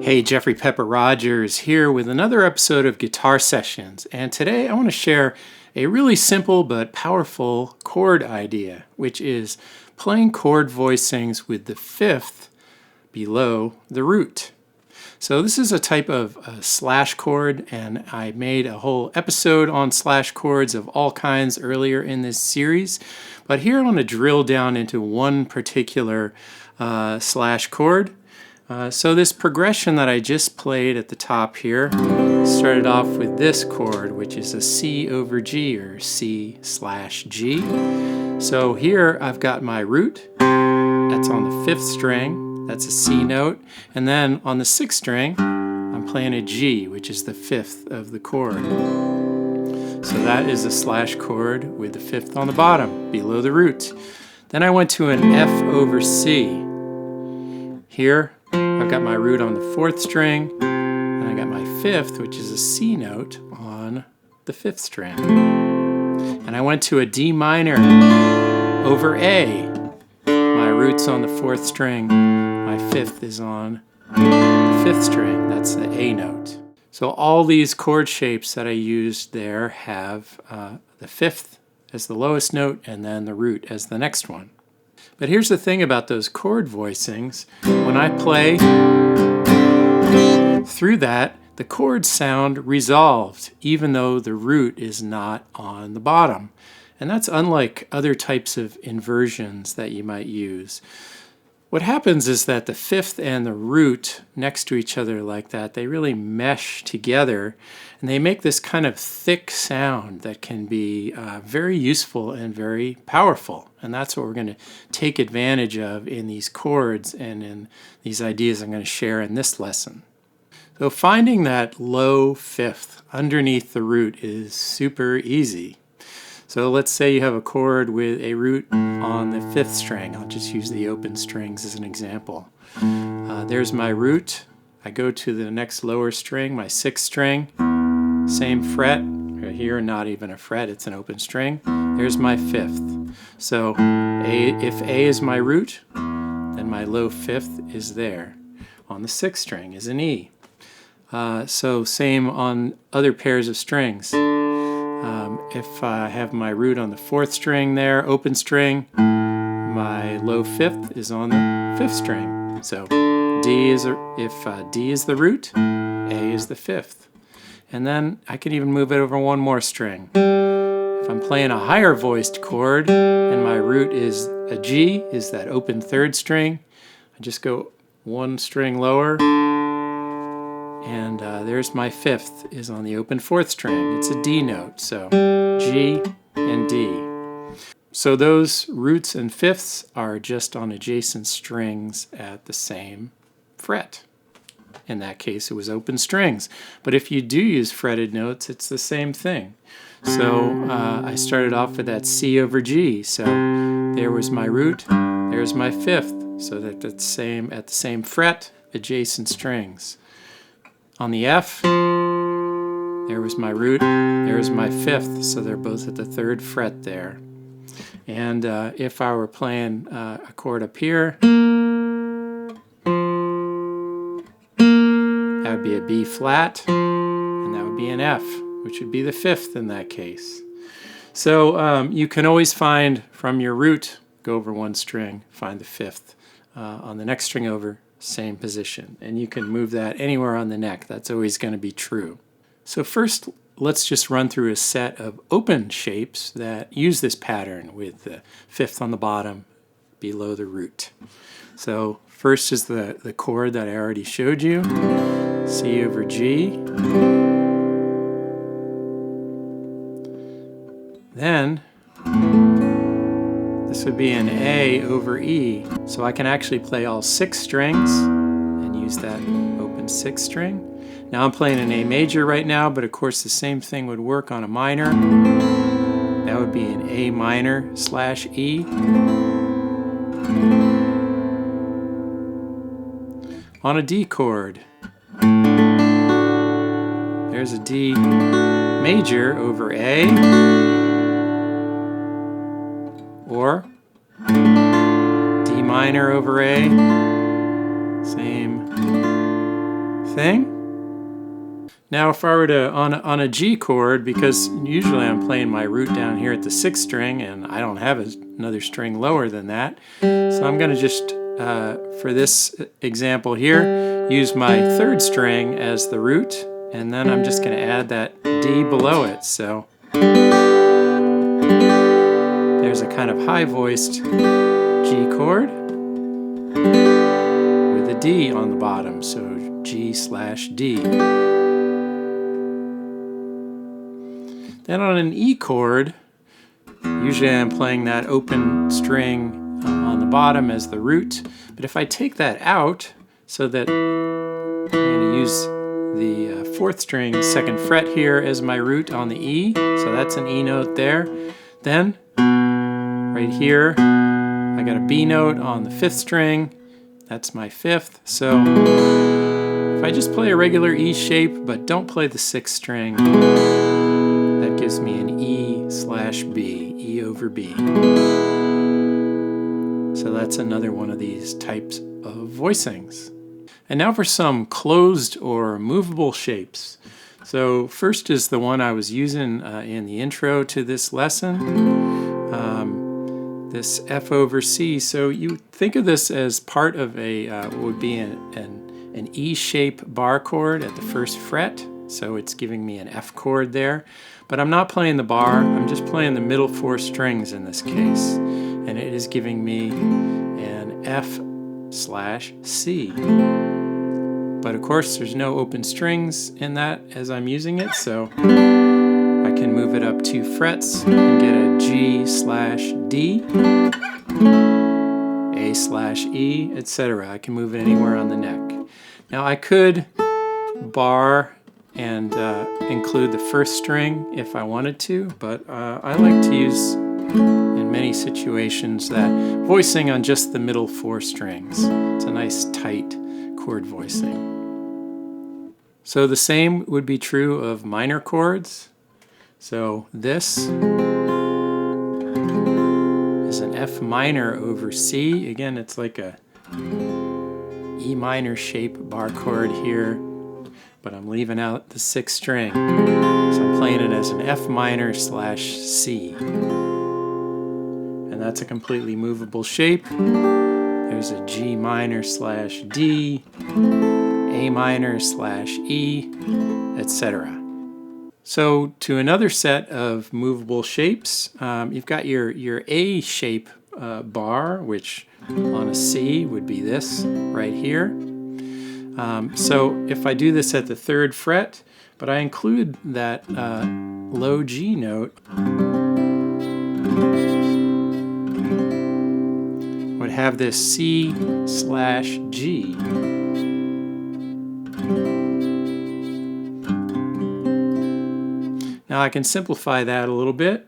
Hey, Jeffrey Pepper Rogers here with another episode of Guitar Sessions, and today I want to share a really simple but powerful chord idea, which is playing chord voicings with the fifth below the root. So this is a type of slash chord, and I made a whole episode on slash chords of all kinds earlier in this series, but here I want to drill down into one particular slash chord. So this progression that I just played at the top here started off with this chord, which is a C over G, or C/G. So here I've got my root, that's on the fifth string, that's a C note, and then on the sixth string I'm playing a G, which is the fifth of the chord. So that is a slash chord with the fifth on the bottom, below the root. Then I went to an F over C. Here I've got my root on the fourth string, and I got my fifth, which is a C note, on the fifth string. And I went to a D minor over A. My root's on the fourth string, my fifth is on the fifth string, that's the A note. So all these chord shapes that I used there have the fifth as the lowest note and then the root as the next one. But here's the thing about those chord voicings. When I play through that, the chords sound resolved, even though the root is not on the bottom. And that's unlike other types of inversions that you might use. What happens is that the fifth and the root next to each other like that, they really mesh together, and they make this kind of thick sound that can be very useful and very powerful. And that's what we're going to take advantage of in these chords and in these ideas I'm going to share in this lesson. So finding that low fifth underneath the root is super easy. So let's say you have a chord with a root on the fifth string. I'll just use the open strings as an example. There's my root. I go to the next lower string, my sixth string, same fret. Right here, not even a fret, it's an open string. There's my fifth. So if A is my root, then my low fifth is there. On the sixth string is an E. So same on other pairs of strings. If I have my root on the fourth string there, open string, my low fifth is on the fifth string. So if D is the root, A is the fifth. And then I can even move it over one more string. If I'm playing a higher voiced chord and my root is a G, is that open third string, I just go one string lower, and there's my fifth is on the open fourth string. It's a D note, so G and D. So those roots and fifths are just on adjacent strings at the same fret. In that case, it was open strings. But if you do use fretted notes, it's the same thing. So I started off with that C over G. So there was my root, there's my fifth. So that at the same fret, adjacent strings. On the F, there was my root, there's my fifth, so they're both at the third fret there. And if I were playing a chord up here, that would be a B flat, and that would be an F, which would be the fifth in that case. So you can always find from your root, go over one string, find the fifth. On the next string over, same position. And you can move that anywhere on the neck. That's always going to be true. So first, let's just run through a set of open shapes that use this pattern with the fifth on the bottom below the root. So first is the chord that I already showed you, C over G. Then this would be an A over E. So I can actually play all six strings and use that open sixth string. Now I'm playing an A major right now, but of course the same thing would work on a minor. That would be an A minor / E. On a D chord, there's a D major over A, or D minor over A, same thing. Now if I were to, on a G chord, because usually I'm playing my root down here at the 6th string and I don't have another string lower than that, so I'm going to just, for this example here, use my 3rd string as the root, and then I'm just going to add that D below it. So there's a kind of high-voiced G chord with a D on the bottom, so G/D. Then on an E chord, usually I'm playing that open string on the bottom as the root, but if I take that out, so that I'm going to use the 4th string 2nd fret here as my root on the E, so that's an E note there. Then right here I got a B note on the 5th string, that's my 5th. So if I just play a regular E shape but don't play the 6th string, that gives me an E/B, E over B. So that's another one of these types of voicings. And now for some closed or movable shapes. So first is the one I was using in the intro to this lesson, this F over C. So you think of this as part of a, would be an E-shape bar chord at the 1st fret. So it's giving me an F chord there. But I'm not playing the bar, I'm just playing the middle 4 strings in this case. And it is giving me an F/C. But of course there's no open strings in that as I'm using it, so I can move it up 2 frets and get a G/D, A/E, etc. I can move it anywhere on the neck. Now I could bar and include the 1st string if I wanted to, but I like to use in many situations that voicing on just the middle 4 strings. It's a nice tight chord voicing. So the same would be true of minor chords. So this is an F minor over C. Again, it's like a E minor shape bar chord here, but I'm leaving out the 6th string. So I'm playing it as an F minor/C. And that's a completely movable shape. There's a G minor/D, A minor/E, etc. So to another set of movable shapes, you've got your A shape bar, which on a C would be this right here. So if I do this at the 3rd fret, but I include that low G note, would have this C/G. Now I can simplify that a little bit,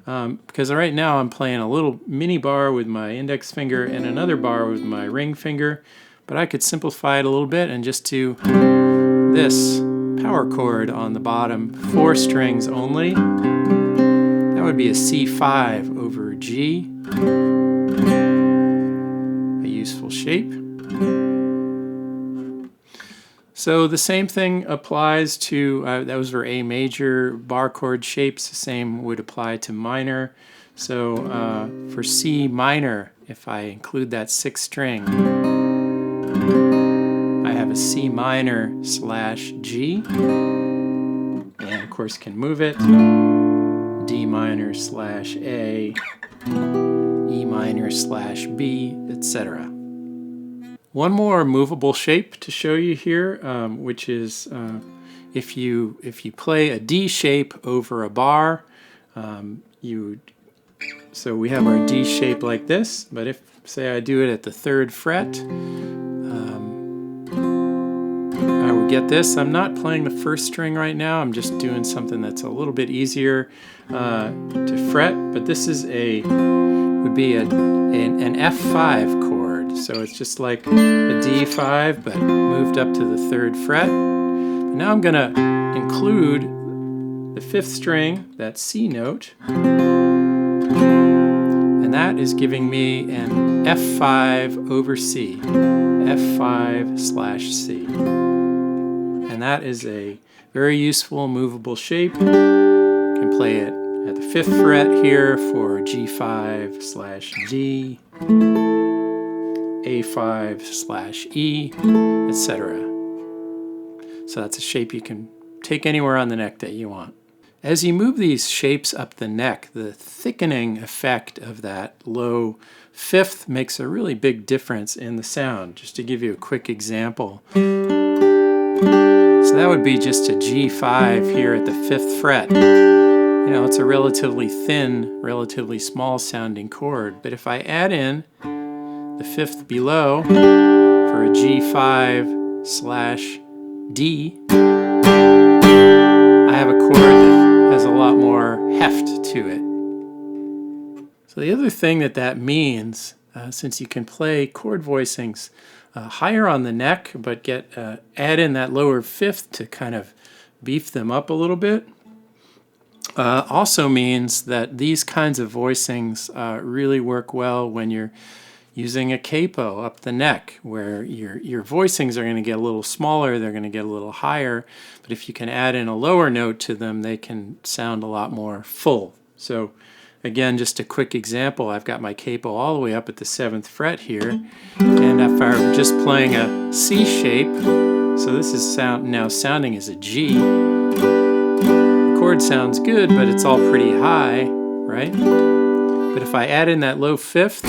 because right now I'm playing a little mini bar with my index finger and another bar with my ring finger, but I could simplify it a little bit and just do this power chord on the bottom, 4 strings only. That would be a C5 over G, a useful shape. So the same thing applies to, those were A major bar chord shapes, the same would apply to minor. So for C minor, if I include that 6th string, I have a C minor/G, and of course can move it, D minor/A, E minor/B, etc. One more movable shape to show you here, which is if you play a D shape over a bar, so we have our D shape like this, but if, say, I do it at the 3rd fret, I would get this. I'm not playing the 1st string right now, I'm just doing something that's a little bit easier to fret, but this is would be an F5 chord, so it's just like a D5 but moved up to the 3rd fret. But now I'm going to include the 5th string, that C note, and that is giving me an F5 over C, F5/C. And that is a very useful movable shape. You can play it at the 5th fret here for G5/D, A5/E, etc. So that's a shape you can take anywhere on the neck that you want. As you move these shapes up the neck, the thickening effect of that low 5th makes a really big difference in the sound. Just to give you a quick example. So that would be just a G5 here at the 5th fret. You know, it's a relatively thin, relatively small sounding chord, but if I add in the 5th below for a G5/D, I have a chord that has a lot more heft to it. So the other thing that means, since you can play chord voicings higher on the neck, but add in that lower 5th to kind of beef them up a little bit, also means that these kinds of voicings really work well when you're using a capo up the neck, where your voicings are going to get a little smaller, they're going to get a little higher, but if you can add in a lower note to them, they can sound a lot more full. So again, just a quick example, I've got my capo all the way up at the 7th fret here, and if I were just playing a C shape, so this is now sounding as a G, the chord sounds good, but it's all pretty high, right? But if I add in that low 5th,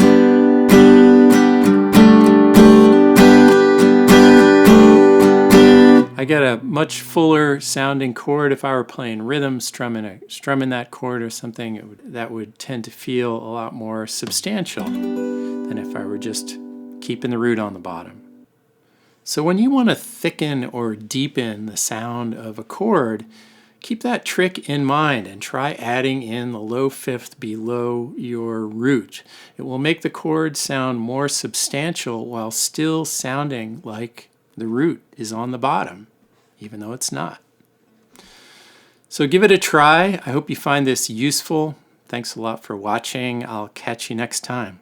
I get a much fuller sounding chord. If I were playing rhythm, strumming that chord or something, that would tend to feel a lot more substantial than if I were just keeping the root on the bottom. So when you want to thicken or deepen the sound of a chord, keep that trick in mind and try adding in the low 5th below your root. It will make the chord sound more substantial while still sounding like the root is on the bottom, even though it's not. So give it a try. I hope you find this useful. Thanks a lot for watching. I'll catch you next time.